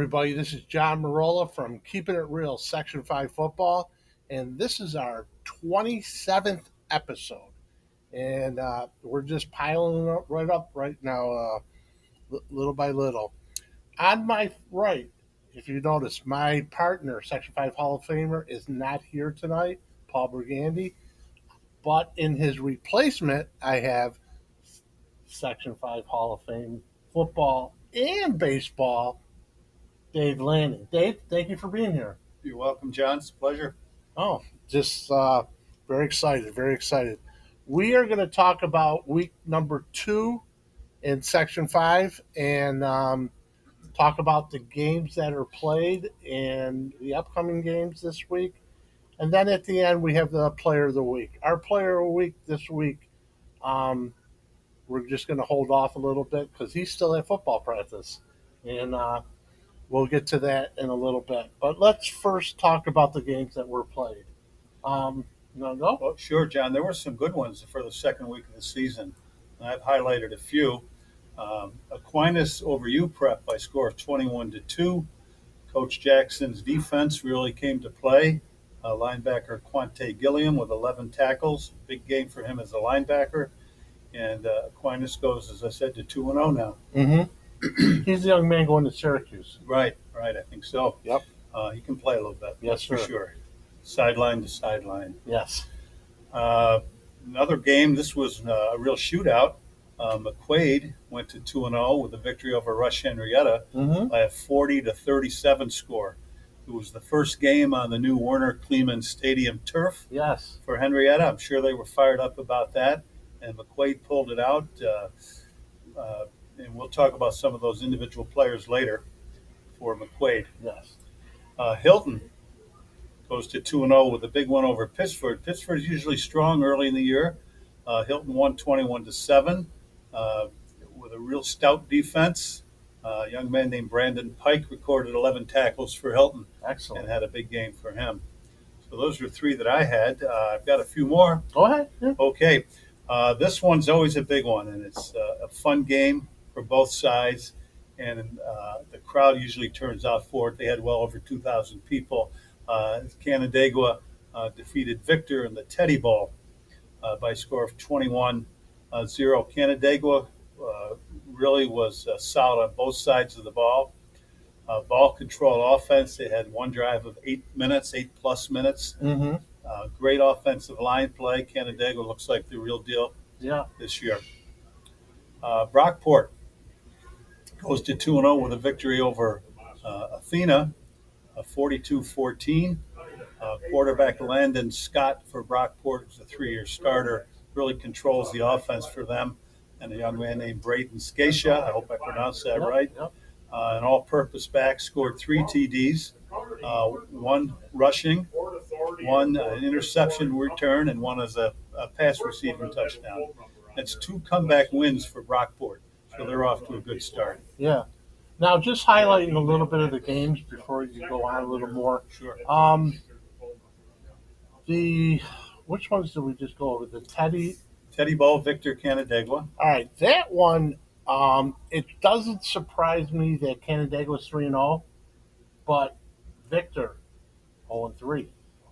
everybody. This is John Marola from Keeping It Real Section 5 Football, and this is our 27th episode. And we're just piling up right now, little by little. On my right, if you notice, my partner, Section 5 Hall of Famer, is not here tonight, Paul Brigandy, but in his replacement, I have Section 5 Hall of Fame football and baseball Dave Lanning. Dave, thank you for being here. You're welcome, John. It's a pleasure. Oh, just very excited, very excited. We are going to talk about week number 2 in Section 5 and talk about the games that are played and the upcoming games this week. And then at the end, we have the player of the week. Our player of the week this week, we're just going to hold off a little bit because he's still at football practice. And we'll get to that in a little bit. But let's first talk about the games that were played. No, go? Well, sure, John. There were some good ones for the second week of the season. And I've highlighted a few. Aquinas over UPrep by score of 21-2. Coach Jackson's defense really came to play. Linebacker Quante Gilliam with 11 tackles. Big game for him as a linebacker. And Aquinas goes, as I said, to 2-0 now. Mm-hmm. He's the young man going to Syracuse. Right. I think so. Yep. He can play a little bit. Yes, for sure. Sideline to sideline. Yes. Another game, this was a real shootout. McQuaid went to 2-0 with a victory over Rush Henrietta by a 40-37 score. It was the first game on the new Werner Kleeman Stadium turf. Yes. For Henrietta. I'm sure they were fired up about that. And McQuaid pulled it out. And we'll talk about some of those individual players later for McQuaid. Yes. Hilton goes to 2-0 with a big one over Pittsford. Pittsford is usually strong early in the year. Hilton won 21-7 with a real stout defense. A young man named Brandon Pike recorded 11 tackles for Hilton. Excellent. And had a big game for him. So those are 3 that I had. I've got a few more. Go ahead. Yeah. Okay. This one's always a big one, and it's a fun game for both sides, and the crowd usually turns out for it. They had well over 2,000 people. Canandaigua defeated Victor in the Teddy Bowl by a score of 21-0. Canandaigua really was solid on both sides of the ball. Ball control offense. They had one drive of 8 plus minutes. Mm-hmm. Great offensive line play. Canandaigua looks like the real deal this year. Brockport goes to 2-0 with a victory over Athena, 42-14. Quarterback Landon Scott for Brockport, who's a 3-year starter, really controls the offense for them. And a young man named Braden Scatia, I hope I pronounced that right, an all-purpose back, scored 3 TDs, 1 rushing, 1 interception return, and 1 as a pass receiving touchdown. That's 2 comeback wins for Brockport, so they're off to a good start. Yeah. Now, just highlighting a little bit of the games before you go on a little more. Sure. Which ones did we just go over? The Teddy Bowl, Victor, Canandaigua. All right, that one. It doesn't surprise me that Canandaigua's 3-0, but Victor 0-3.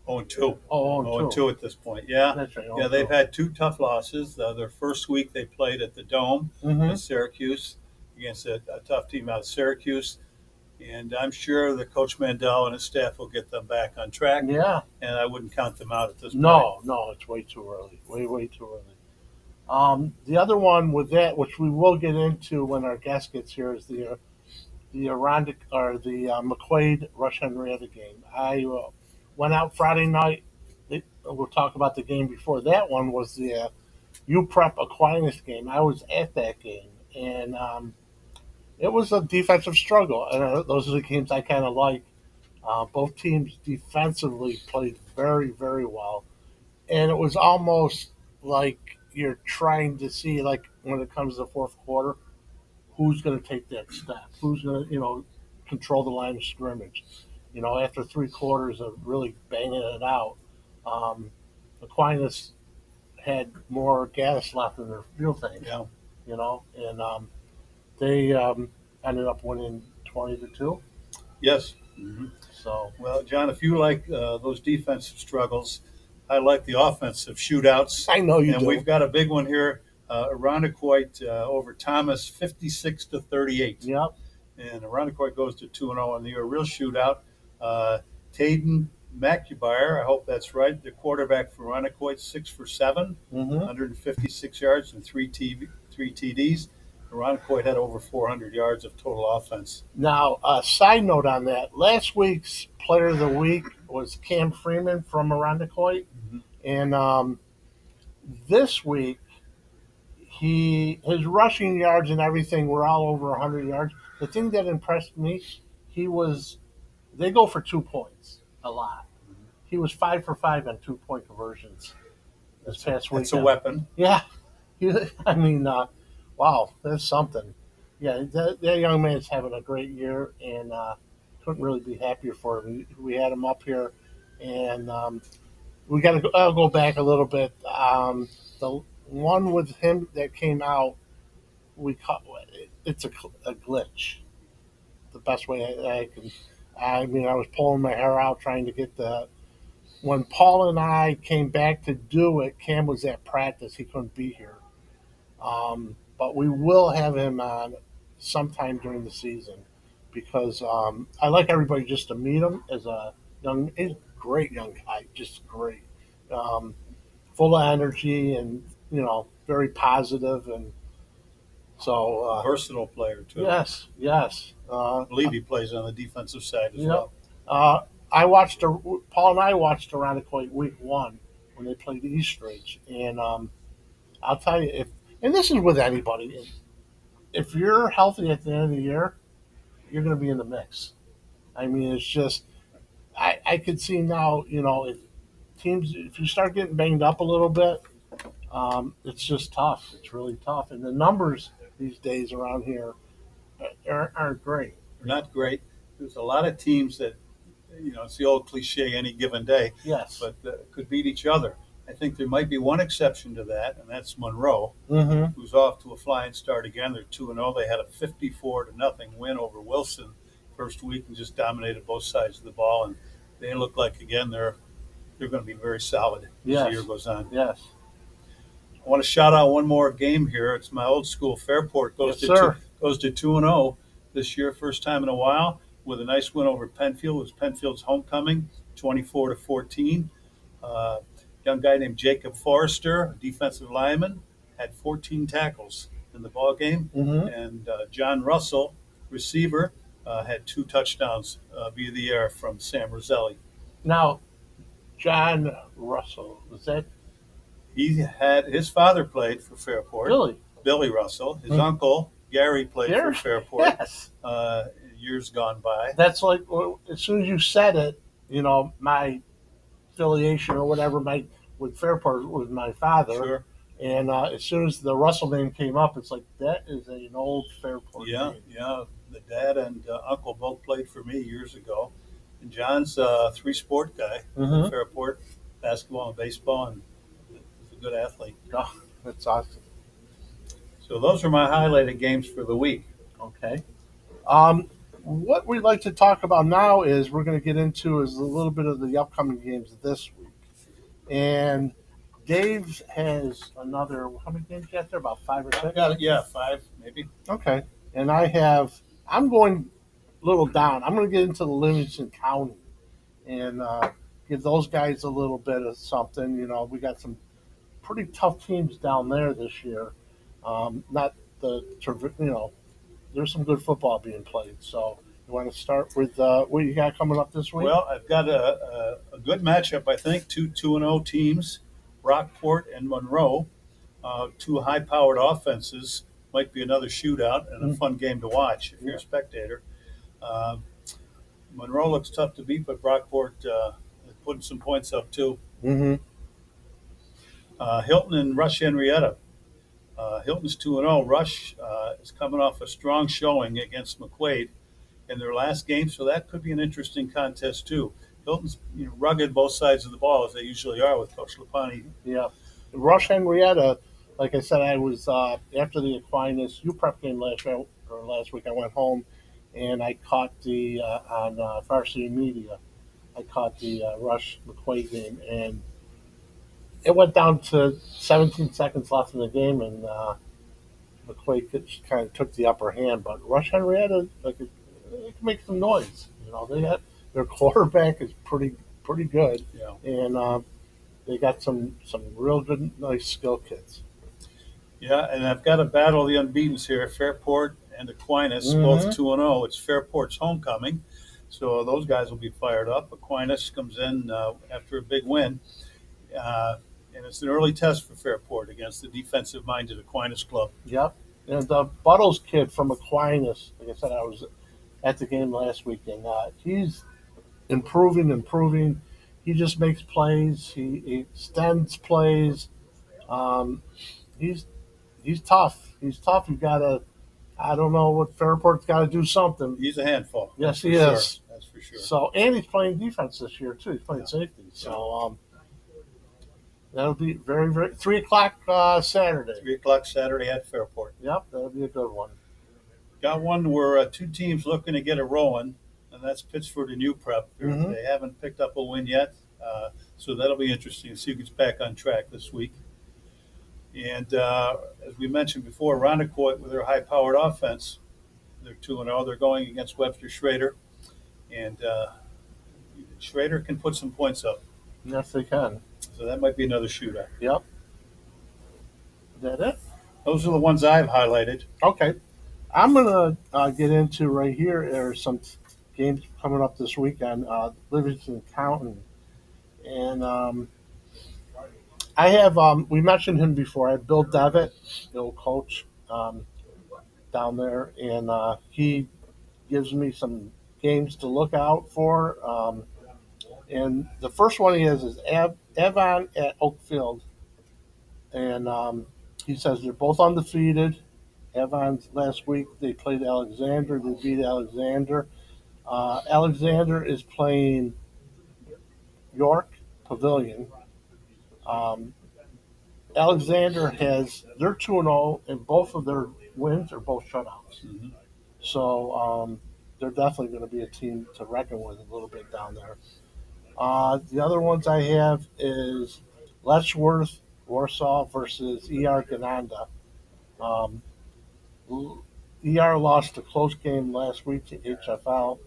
0-2. 0-2 at this point. Yeah. That's right. Yeah, they've had 2 tough losses. Their first week they played at the Dome in Syracuse against a tough team out of Syracuse. And I'm sure that Coach Mandel and his staff will get them back on track. Yeah. And I wouldn't count them out at this point. No, it's way too early. Way too early. The other one with that, which we will get into when our guest gets here, is the McQuaid Rush Henrietta game. I went out Friday night. We'll talk about the game before that one was the UPrep Aquinas game. I was at that game, and it was a defensive struggle. And those are the games I kind of like. Both teams defensively played very, very well, and it was almost like you're trying to see, like when it comes to the fourth quarter, who's going to take that step, who's going to, control the line of scrimmage. After 3 quarters of really banging it out, Aquinas had more gas left in their fuel tank. Yeah. And they ended up winning 20-2. Yes. Hmm. So Well, John, if you like those defensive struggles, I like the offensive shootouts, I know you and do. we've got a big one here. Irondequoit over Thomas, 56-38, Yep. and Irondequoit goes to 2-0 in the year. A real shootout. Uh, Taden McQuaid, I hope that's right, the quarterback for Irondequoit, 6 for 7, Hmm. 156 yards and three TDs. Irondequoit had over 400 yards of total offense. Now, a side note on that: last week's Player of the Week was Cam Freeman from Irondequoit, Mhm. and this week his rushing yards and everything were all over 100 yards. The thing that impressed me, he was they go for 2 points a lot. He was 5 for 5 on 2 point conversions this past That's a weekend. weapon. Yeah, I mean, wow, that's something. Yeah, that young man's having a great year, and couldn't really be happier for him. We had him up here, and we got to. I'll go back a little bit. The one with him that came out, we caught. It's a glitch. The best way I can. I mean, I was pulling my hair out trying to get the. When Paul and I came back to do it, Cam was at practice. He couldn't be here. But we will have him on sometime during the season because I like everybody just to meet him as a he's a great young guy, just great, um, full of energy and very positive and so Versatile player too. yes, yes, I believe he plays on the defensive side as yep. well. Uh, I watched Paul and I watched Irondequoit week 1 when they played Eastridge, and I'll tell you if and this is with anybody if you're healthy at the end of the year, you're going to be in the mix. I mean, it's just I could see now, if teams if you start getting banged up a little bit, it's just tough. It's really tough, and the numbers these days around here aren't great. They're not great. There's a lot of teams that, it's the old cliche, any given day, Yes. but could beat each other. I think there might be one exception to that, and that's Monroe, Mm-hmm. who's off to a flying start again. They're 2-0. They had a 54-0 win over Wilson first week and just dominated both sides of the ball. And they look like again they're going to be very solid as the Yes. year goes on. Yes. I want to shout out one more game here. It's my old school. Fairport Yes, sir. goes to 2-0 this year, first time in a while, with a nice win over Penfield. It was Penfield's homecoming, 24-14. Uh, Young guy named Jacob Forrester, a defensive lineman, had 14 tackles in the ball game, Mm-hmm. and John Russell, receiver, had 2 touchdowns via the air from Sam Roselli. Now, John Russell was that He had his father played for Fairport, Billy? Billy Russell. His Hmm. uncle Gary played There. for Fairport Yes. years gone by. That's like as soon as you said it, my affiliation or whatever my with Fairport was my father, Sure. and as soon as the Russell name came up, it's like that is an old Fairport Yeah, name. yeah. The dad and uncle both played for me years ago. And John's a three-sport guy Mm-hmm. at Fairport, basketball and baseball, and he's a good athlete. Oh, that's awesome. So those are my highlighted games for the week. Okay. What we'd like to talk about now is we're going to get into is a little bit of the upcoming games this week, and Dave has another. How many games you got there? About 5 or 6. Got it. Yeah, 5 maybe. Okay. And I'm going a little down. I'm going to get into the Livingston County and give those guys a little bit of something. We got some pretty tough teams down there this year. Not there's some good football being played. So you want to start with what you got coming up this week? Well, I've got a good matchup. I think two and 0 teams, Rockport and Monroe, two high-powered offenses. Might be another shootout and a fun game to watch if you're a spectator. Uh, Monroe looks tough to beat, but Brockport is putting some points up too. Mm-hmm. Hilton and Rush Henrietta. Hilton's 2-0. Rush is coming off a strong showing against McQuaid in their last game, so that could be an interesting contest too. Hilton's rugged both sides of the ball as they usually are with Coach Lapani. Yeah. Rush Henrietta, like I said, I was after the Aquinas UPrep game last week. I went home and I caught the on Varsity Media. I caught the Rush McQuaid game, and it went down to 17 seconds left in the game, and McQuaid kind of took the upper hand. But Rush Henrietta, they can make some noise. They had their quarterback is pretty good, Yeah. and they got some real good, nice skill kids. Yeah, and I've got to battle the unbeaten's here. Fairport and Aquinas, both Mm-hmm. 2-0. It's Fairport's homecoming, so those guys will be fired up. Aquinas comes in after a big win, uh, and it's an early test for Fairport against the defensive-minded Aquinas club. Yep. And the Buttles kid from Aquinas, like I said, I was at the game last week, and he's improving. He just makes plays. He extends plays. Um, he's he's tough. He's tough. You gotta. I don't know what Fairport's got to do something. He's a handful. Yes, For he sure. is. That's for sure. So, and he's playing defense this year too. He's playing Yeah. safety. So that'll be very 3 o'clock Saturday. 3 o'clock Saturday at Fairport. Yep, that'll be a good one. Got one where two teams looking to get it rolling, and that's Pittsford and UPrep. Mhm. They haven't picked up a win yet, so that'll be interesting to see who gets back on track this week. And as we mentioned before, Rondequoit with their high-powered offense, they're 2-0. They're going against Webster Schrader, and Schrader can put some points up, Yes, they can. so that might be another shootout. Yep. Is that it? Those are the ones I've highlighted. Okay. I'm gonna get into right here. There's some games coming up this weekend. Livingston County, and I have. We mentioned him before. I have Bill Devitt, the old coach, down there, and he gives me some games to look out for. And the first one he has is Avon at Oakfield, and he says they're both undefeated. Avon's last week they played Alexander. They beat Alexander. Alexander is playing York Pavilion. Um, Alexander has they're 2-0, and both of their wins are both shutouts. Mhm. So they're definitely going to be a team to reckon with a little bit down there. The other ones I have is Letchworth Warsaw versus ER Gananda. Um, ER lost a close game last week to HFL,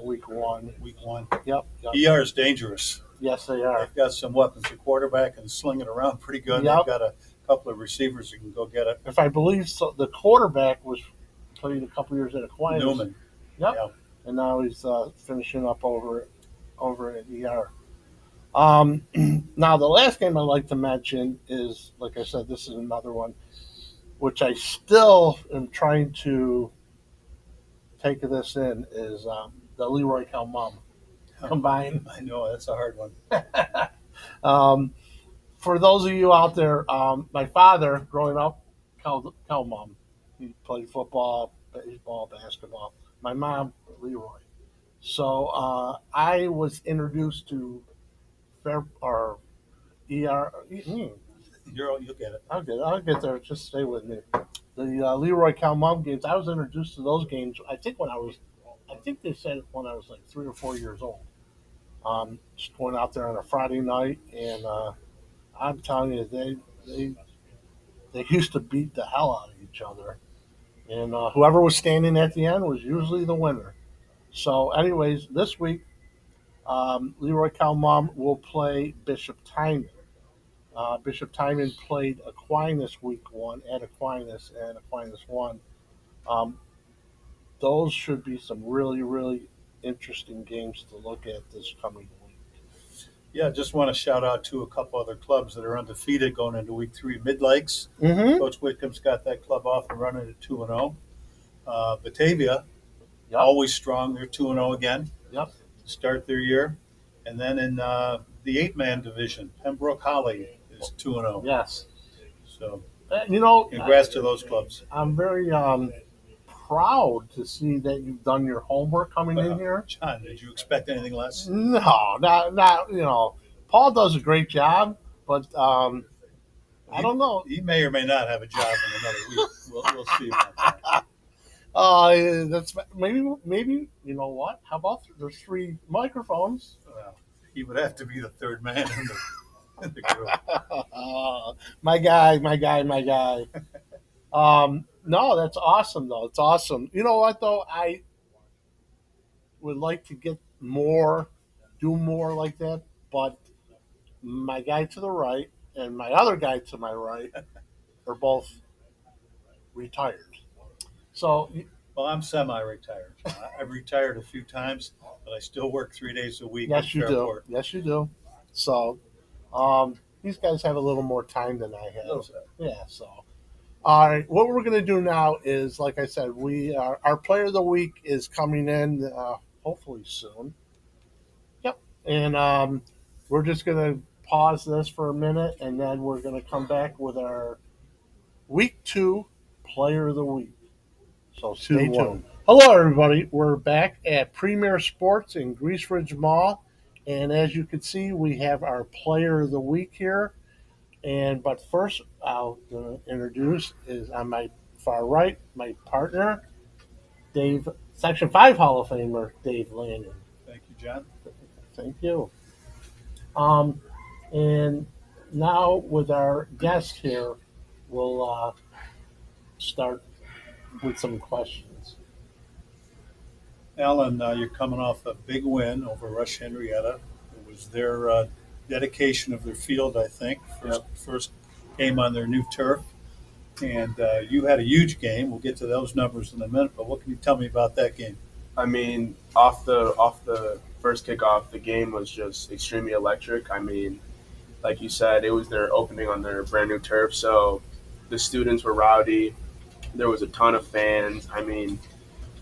week one. Week one. Yep. ER is dangerous. Yes, they are. They've got some weapons. The quarterback can sling it around pretty good. Yep. They've got a couple of receivers who can go get it. If I believe so, the quarterback was played a couple years at Aquinas. Newman. Yep. Yeah. And now he's finishing up over at ER. Now, the last game I'd like to mention is, like I said, this is another one, which I still am trying to take this in, is the Leroy Calmum combined. I know, that's a hard one. um, for those of you out there, my father, growing up, Calmum. He played football, baseball, basketball. My mom, Leroy. So I was introduced to Fair or ER. You'll get it. I'll get there. Just stay with me. The Leroy Calmum games. I was introduced to those games. I think they said when I was like 3 or 4 years old. Just going out there on a Friday night, and I'm telling you, they used to beat the hell out of each other, and whoever was standing at the end was usually the winner. So, anyways, this week, Leroy Calmum will play Bishop Timon. Bishop Timon played Aquinas week one at Aquinas, and Aquinas won. Um, those should be some really interesting games to look at this coming week. Yeah, just want to shout out to a couple other clubs that are undefeated going into week three. Mid Lakes. Mm-hmm. Coach Whitcomb's got that club off and running at 2-0. Batavia, Yep. always strong. They're 2-0 again. Yep. To start their year. And then in the 8-man division, Pembroke Holly is 2-0. Yes. So, congrats to those clubs. I'm very proud to see that you've done your homework coming in here. John, did you expect anything less? No, not. Paul does a great job, but I don't know. He may or may not have a job in another week. We'll see about that. That's maybe you know what? How about there's three microphones? Well, he would have to be the third man in the group. My guy, my guy, my guy. No, that's awesome though. It's awesome. You know what though? I would like to get more, do more like that, but my guy to the right and my other guy to my right are both retired. So Well, I'm semi-retired. I've retired a few times, but I still work 3 days a week in yes, you do. Fairport. Yes, you do. So these guys have a little more time than I have. Yeah. So all right, what we're going to do now is, like I said, we our player of the week is coming in hopefully soon. Yep. And we're just going to pause this for a minute, and then we're going to come back with our week 2 player of the week. So stay tuned. Hello, everybody. We're back at Premier Sports in Grease Ridge Mall, and as you can see, we have our player of the week here. But first, I'll introduce is on my far right, my partner, Dave, Section 5 Hall of Famer, Dave Lanning. Thank you, John. Thank you. Um, and now with our guest here, we'll start with some questions. Alan, you're coming off a big win over Rush Henrietta. It was their dedication of their field, I think. First game on their new turf. And you had a huge game. We'll get to those numbers in a minute, but what can you tell me about that game? I mean, off the first kickoff, the game was just extremely electric. I mean, like you said, it was their opening on their brand new turf, so the students were rowdy. There was a ton of fans. I mean,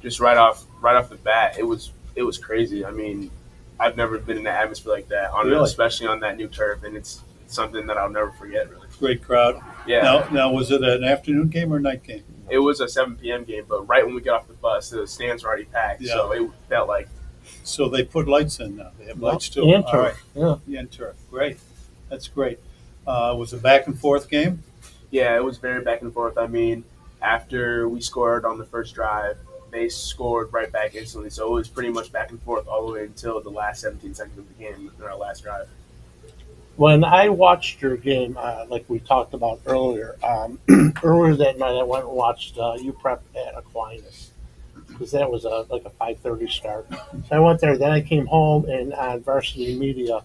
just right off the bat, it was crazy. I mean, I've never been in an atmosphere like that, Really? especially on that new turf, and it's something that I'll never forget. Really. Great crowd. Yeah. Now, was it an afternoon game or night game? It was a 7 p.m. game, but right when we got off the bus, the stands were already packed, Yeah. so it felt like. So they put lights in now. They have lights too. And All turf. right. And turf. Great. That's great. Was it a back and forth game? Yeah, it was very back and forth. I mean, after we scored on the first drive, they scored right back instantly. So it was pretty much back and forth all the way until the last 17 seconds of the game in our last drive. When I watched your game, like we talked about earlier, earlier that night I went and watched UPrep at Aquinas because that was like a 5:30 start. So I went there. Then I came home and on Varsity Media,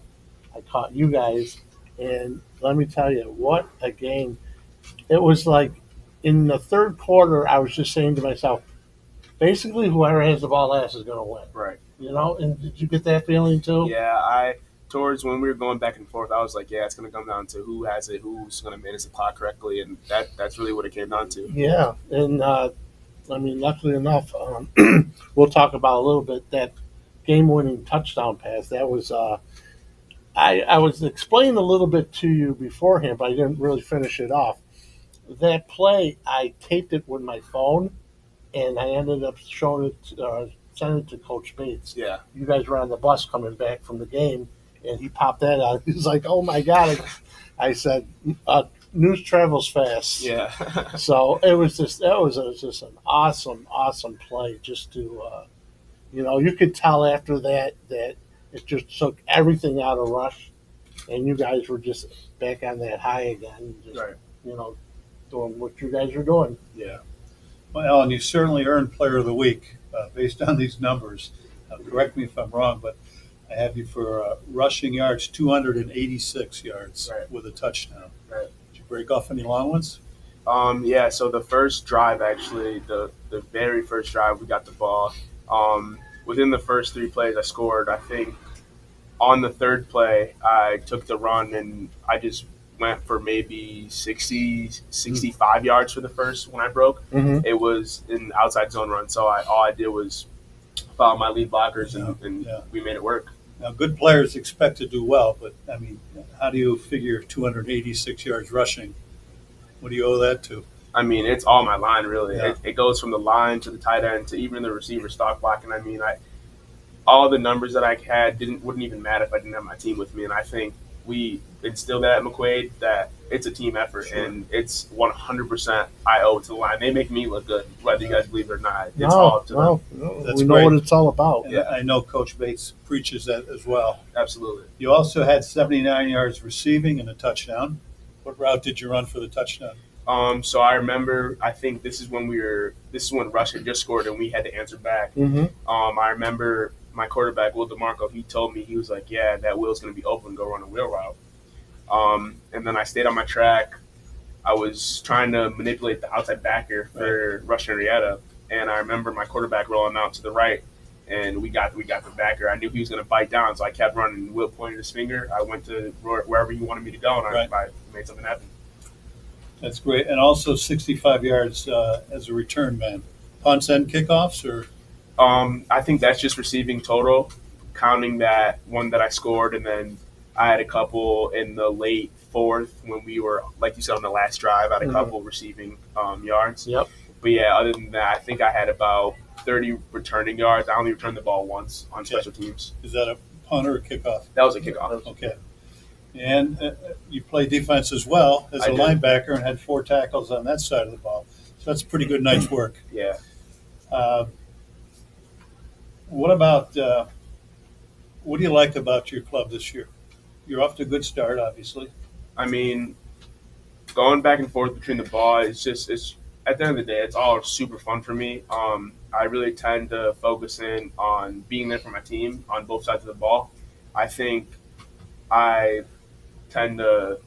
I caught you guys, and let me tell you, what a game! It was like in the third quarter, I was just saying to myself, basically, whoever has the ball last is going to win. Right. You know, and did you get that feeling too? Yeah, towards when we were going back and forth, I was like, yeah, it's going to come down to who has it, who's going to manage the clock correctly, and that's really what it came down to. Yeah, and I mean, luckily enough, we'll talk about a little bit that game-winning touchdown pass. That was I was explaining a little bit to you beforehand, but I didn't really finish it off. That play, I taped it with my phone, and I ended up showing it, sending it to Coach Bates. Yeah. You guys were on the bus coming back from the game, and he popped that out. He's like, "Oh my God!" I said, "News travels fast." Yeah. So it was just an awesome play. Just to you could tell after that it just took everything out of Rush, and you guys were just back on that high again. Just, Right. Doing what you guys are doing. Yeah. Well, Alan, you certainly earned Player of the Week based on these numbers. Correct me if I'm wrong, but I have you for rushing yards, 286 yards with a touchdown. Right. Did you break off any long ones? Yeah, so the first drive, actually, the very first drive, we got the ball. Within the first 3 plays, I scored. I think on the third play, I took the run, and I just went for maybe 65 yards for the first when I broke. Mm-hmm. It was an outside zone run, so all I did was follow my lead blockers, and we made it work. Now, good players expect to do well, but, I mean, how do you figure 286 yards rushing? What do you owe that to? I mean, it's all my line, really. Yeah. It goes from the line to the tight end to even the receiver stock blocking. I mean, all the numbers that I had wouldn't even matter if I didn't have my team with me. And I think we instilled that at McQuaid that it's a team effort, sure. And it's 100% I owe it to the line. They make me look good, whether you guys believe it or not. It's all up to them. We know what it's all about. And I know Coach Bates preaches that as well. Absolutely. You also had 79 yards receiving and a touchdown. What route did you run for the touchdown? So I remember, I think this is when Rush had just scored and we had to answer back. Mm-hmm. I remember my quarterback, Will DeMarco, he told me, he was like, yeah, that wheel's going to be open, go run a wheel route. And then I stayed on my track. I was trying to manipulate the outside backer for Rush Henrietta, and I remember my quarterback rolling out to the right, and we got the backer. I knew he was going to bite down, so I kept running. Will pointed his finger. I went to wherever he wanted me to go, and I made something happen. That's great. And also 65 yards as a return man. Punts and kickoffs, or? I think that's just receiving total, counting that one that I scored, and then I had a couple in the late fourth when we were, like you said, on the last drive. I had a couple receiving yards. Yep. But yeah, other than that, I think I had about 30 returning yards. I only returned the ball once on special teams. Is that a punt or a kickoff? That was a kickoff. Okay. And you play defense as well as a linebacker and had 4 tackles on that side of the ball. So that's a pretty good night's work. Yeah. What about what do you like about your club this year? You're off to a good start, obviously. I mean, going back and forth between the ball, it's at the end of the day, it's all super fun for me. I really tend to focus in on being there for my team on both sides of the ball. I think I tend to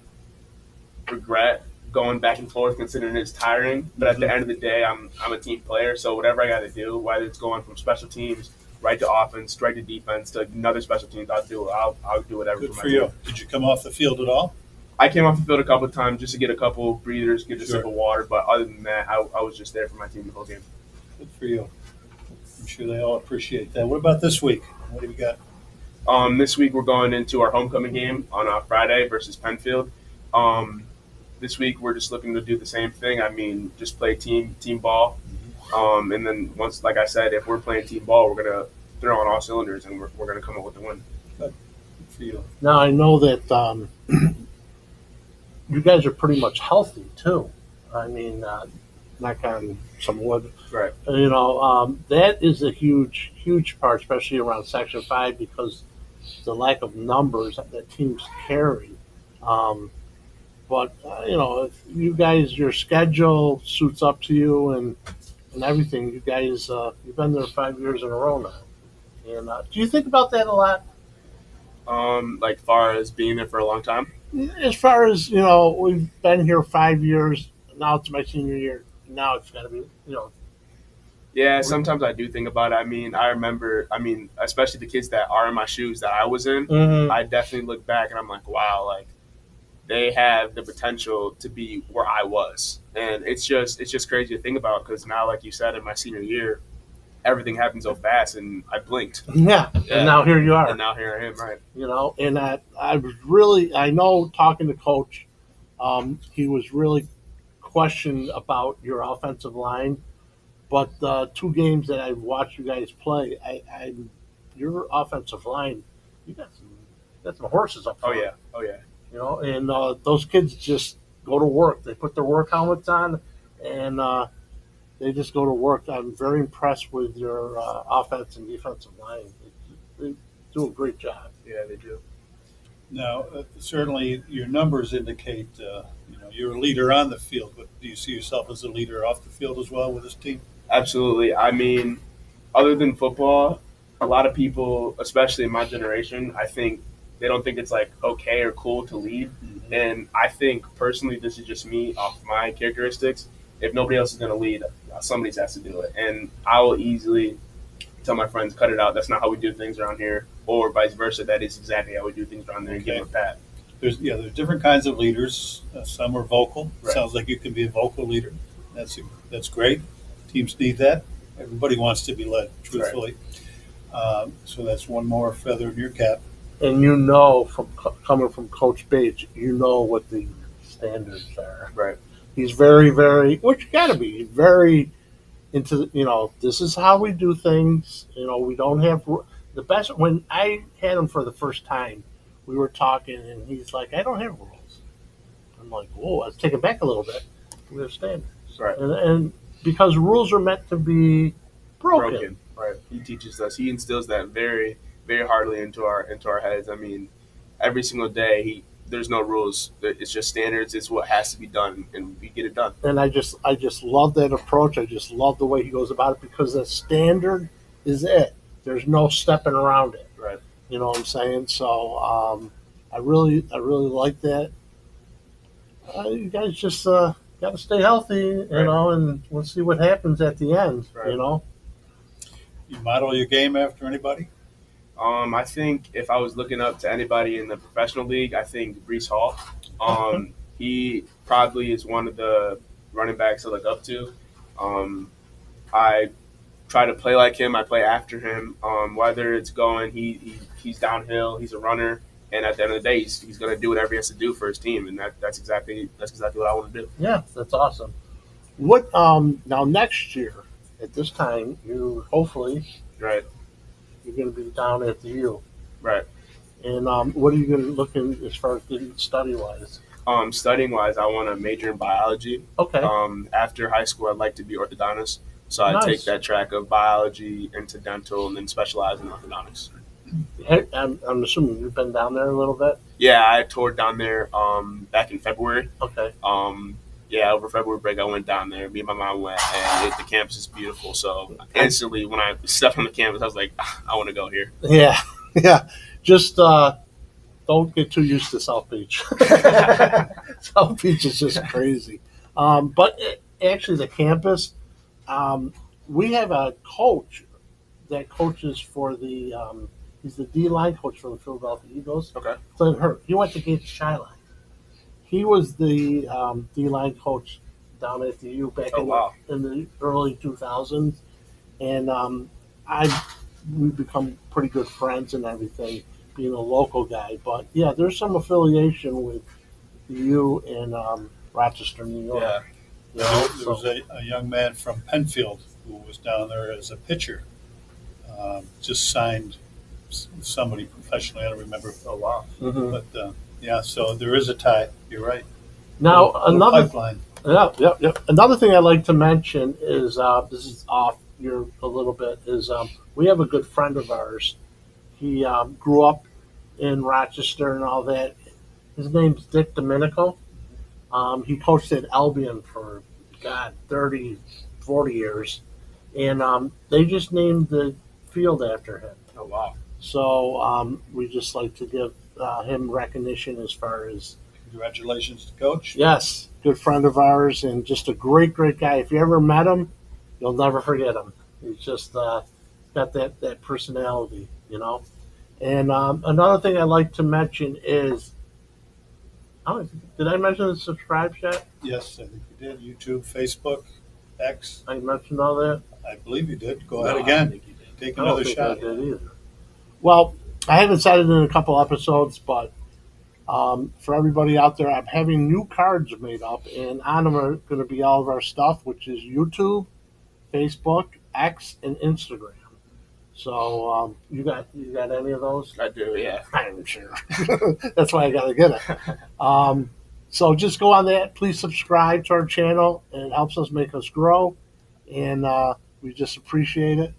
regret going back and forth, considering it's tiring. But at the end of the day, I'm a team player, so whatever I got to do, whether it's going from special teams right to offense, right to defense, to another special teams, I'll do whatever. Good for you. Did you come off the field at all? I came off the field a couple of times just to get a couple breathers, get a sip of water. But other than that, I was just there for my team the whole game. Good for you. I'm sure they all appreciate that. What about this week? What do we got? This week we're going into our homecoming game on Friday versus Penfield. This week we're just looking to do the same thing. I mean, just play team ball. And then once, like I said, if we're playing team ball, we're going to throw on all cylinders and we're going to come up with the win. Good for you. Now, I know that you guys are pretty much healthy, too. I mean, knock on some wood. Right. You know, that is a huge, huge part, especially around Section 5, because the lack of numbers that teams carry. But, you know, if you guys, your schedule suits up to you and everything, you guys, you've been there 5 years in a row now. And do you think about that a lot? Like far as being there for a long time? As far as, you know, we've been here 5 years. Now it's my senior year. Now it's got to be, you know. Yeah, sometimes I do think about it. I mean, I remember, especially the kids that are in my shoes that I was in, I definitely look back and I'm like, wow, like they have the potential to be where I was. And it's just crazy to think about because now, like you said, in my senior year, everything happened so fast and I blinked. Yeah. And now here you are. And now here I am, right. You know, and I know talking to Coach, he was really questioned about your offensive line. But the 2 games that I've watched you guys play, your offensive line, you got some horses up front. Oh yeah. You know, and those kids just go to work. They put their work helmets on, and they just go to work. I'm very impressed with your offense and defensive line. They do a great job. Yeah, they do. Now, certainly your numbers indicate you're a leader on the field, but do you see yourself as a leader off the field as well with this team? Absolutely. I mean, other than football, a lot of people, especially in my generation, I think they don't think it's like okay or cool to lead. And I think personally, this is just me off my characteristics. If nobody else is going to lead, somebody has to do it. And I will easily tell my friends, cut it out. That's not how we do things around here. Or vice versa. That is exactly how we do things around there and give them that. There's different kinds of leaders. Some are vocal. Right. Sounds like you can be a vocal leader. That's great. Teams need that. Everybody wants to be led, truthfully. Right. So that's one more feather in your cap. And you know, from coming from Coach Bates, you know what the standards are. Right. He's very, very, which you got to be, very into, this is how we do things. We don't have the best. When I had him for the first time, we were talking, and he's like, "I don't have rules." I'm like, "Whoa!" I was taken back a little bit. We have standards, Right. and because rules are meant to be broken. Right. He teaches us. He instills that very, very hardly into our heads. I mean, every single day, there's no rules. It's just standards. It's what has to be done, and we get it done. And I just love that approach. I just love the way he goes about it because the standard is it. There's no stepping around it. Right. You know what I'm saying? So I really like that. You guys just got to stay healthy, you Right. know, and we'll see what happens at the end. Right. You know. You model your game after anybody? I think if I was looking up to anybody in the professional league, I think Brees Hall. He probably is one of the running backs I look up to. I try to play like him. I play after him. Whether it's going, he's downhill. He's a runner, and at the end of the day, he's going to do whatever he has to do for his team, and that's exactly what I want to do. Yeah, that's awesome. What now next year at this time you hopefully Right. you're going to be down at the U. Right. And what are you going to look in as far as study wise? Studying wise, I want to major in biology. Okay. After high school, I'd like to be orthodontist. So I Nice. take that track of biology into dental and then specialize in orthodontics. Hey, I'm assuming you've been down there a little bit. Yeah, I toured down there back in February. Okay. Yeah, over February break, I went down there. Me and my mom went, and the campus is beautiful. So instantly, when I stepped on the campus, I was like, I want to go here. Yeah. Yeah. Just don't get too used to South Beach. South Beach is just crazy. But actually, the campus, we have a coach that coaches for the. He's the D line coach for the Philadelphia Eagles. Okay. Clint Hurt. He went to Gates Skyline. He was the D line coach down at the U back in the early 2000s, and we've become pretty good friends and everything, being a local guy. But yeah, there's some affiliation with the U in Rochester, New York. Yeah. You know, There was a young man from Penfield who was down there as a pitcher. Just signed somebody professionally. I don't remember. Oh, wow. Mhm. But yeah, so there is a tie. You're right. Now Little pipeline. Yeah. Another thing I'd like to mention is this is off your a little bit is we have a good friend of ours. He grew up in Rochester and all that. His name's Dick Domenico. He coached at Albion for 30, 40 years, and they just named the field after him. Oh, wow. So we just like to give him recognition as far as. Congratulations to Coach. Yes, good friend of ours and just a great guy. If you ever met him, you'll never forget him. He's just got that personality, you know. And another thing I'd like to mention is, did I mention the subscribe yet? Yes, I think you did. YouTube, Facebook, X. I mentioned all that. I believe you did. Go No, ahead I again. think you did. Take I don't another think shot. I did either. Well, I haven't said it in a couple episodes, but for everybody out there, I'm having new cards made up, and on them are going to be all of our stuff, which is YouTube, Facebook, X, and Instagram. So you got any of those? I do, yeah. I'm sure. That's why I got to get it. So just go on that. Please subscribe to our channel. It helps us make us grow, and we just appreciate it.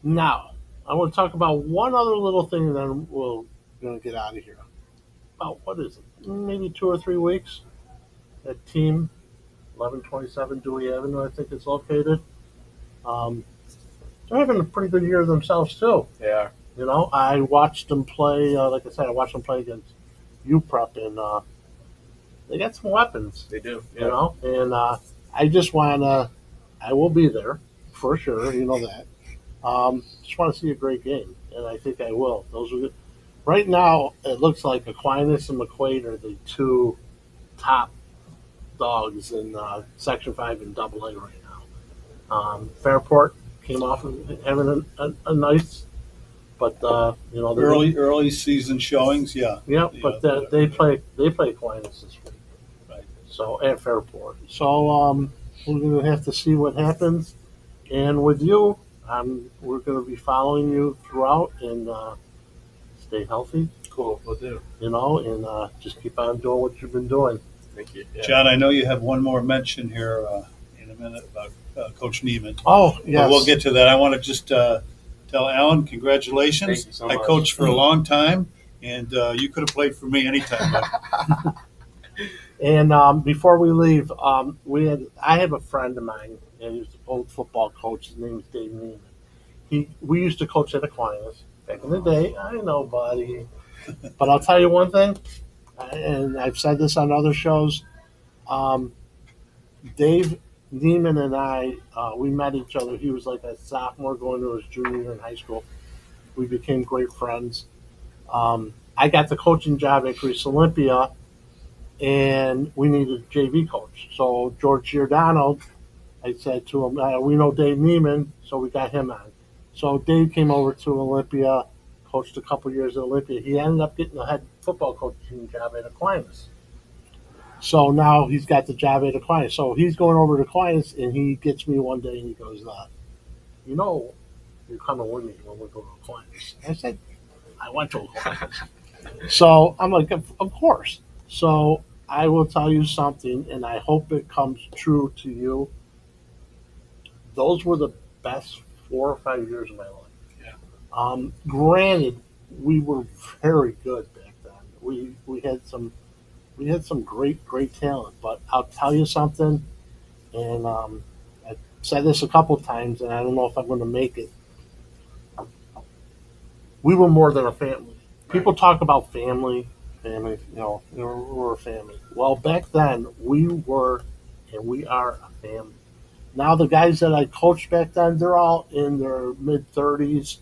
Now, I want to talk about one other little thing, and then we're going to get out of here. About, what is it, maybe 2 or 3 weeks? At Team 1127 Dewey Avenue, I think it's located. They're having a pretty good year themselves, too. Yeah. You know, I watched them play, like I said, I watched them play against UPrep, and they got some weapons, They do. you know, and I just want to, I will be there for sure, you know that. Just want to see a great game, and I think I will. Those are good. Right now, it looks like Aquinas and McQuaid are the two top dogs in Section 5 and AA right now. Fairport came off of having a nice, but you know, Early season showings, yeah. yeah, but they play Aquinas this week. Right. So at Fairport. So we're going to have to see what happens. And with you, we're going to be following you throughout, and stay stay healthy. Cool, we'll do. And just keep on doing what you've been doing. Thank you. Yeah. John, I know you have one more mention here in a minute about Coach Neiman. Oh, But yes. we'll get to that. I want to just tell Alan, congratulations. Thank you so I much. coached for a long time, and you could have played for me anytime. But And before we leave, I have a friend of mine, and he's an old football coach. His name is Dave Neiman. We used to coach at Aquinas back in the day. I know, buddy. But I'll tell you one thing, and I've said this on other shows. Dave Neiman and I, we met each other. He was like a sophomore going to his junior year in high school. We became great friends. I got the coaching job at Greece Olympia, and we needed a JV coach. So George Giordano, I said to him, we know Dave Neiman, so we got him on. So Dave came over to Olympia, coached a couple years at Olympia. He ended up getting the head football coaching job at Aquinas. So now he's got the job at Aquinas. So he's going over to Aquinas, and he gets me one day, and he goes, you're coming with me when we go to Aquinas. I said, I went to Aquinas. So I'm like, of course. So I will tell you something, and I hope it comes true to you. Those were the best 4 or 5 years of my life. Yeah. Granted, we were very good back then. We had some great talent, but I'll tell you something, and I've said this a couple times, and I don't know if I'm going to make it. We were more than a family. People talk about family, we're a family. Well, back then, we were, and we are a family. Now, the guys that I coached back then, they're all in their mid-30s.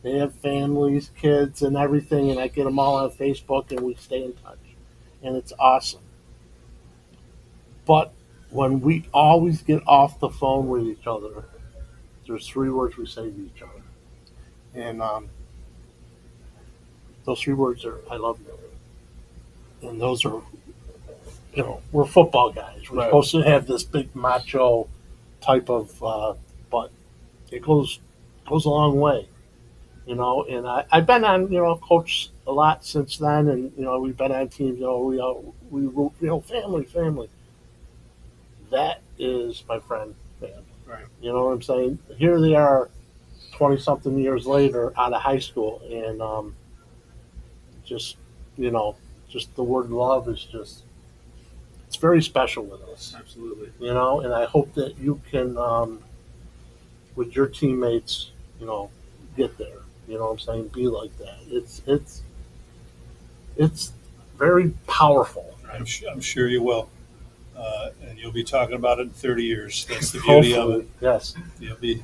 They have families, kids, and everything, and I get them all on Facebook, and we stay in touch. And it's awesome. But when we always get off the phone with each other, there's 3 words we say to each other. And those 3 words are, I love you. And those are, we're football guys. We're Right. supposed to have this big macho type of, but it goes a long way. And I've been on, coach a lot since then, and we've been on teams. We family. That is my friend, family. Right. You know what I'm saying? Here they are, 20-something years later, out of high school, and just the word love is just, it's very special with us. Absolutely. And I hope that you can, with your teammates, get there. You know what I'm saying? Be like that. It's very powerful. I'm sure you will. And you'll be talking about it in 30 years. That's the beauty of Hopefully, it. yes. You'll be,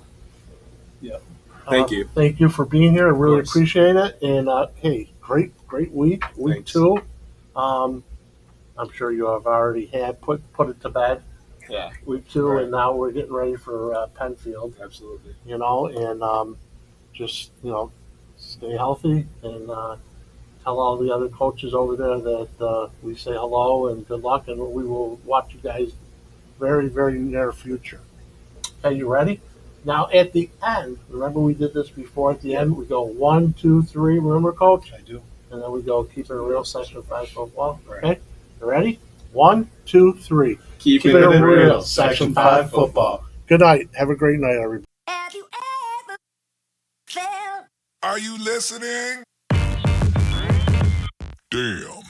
yeah. Thank you. Thank you for being here. I really course. appreciate it. And hey, great week. Week Thanks. 2. I'm sure you have already had put it to bed. Yeah. Week 2, Right. and now we're getting ready for Penfield. Absolutely. And just stay healthy, and tell all the other coaches over there that we say hello and good luck, and we will watch you guys very, very near future. Okay, you ready? Now at the end, remember we did this before. At the end, we go 1, 2, 3. Remember, Coach? I do. And then we go keep it real, Section 5 football. Right. Okay, you ready? 1, 2, 3. Keep it real, Section 5 football. Good night. Have a great night, everybody. Have you ever felt? Are you listening? Damn.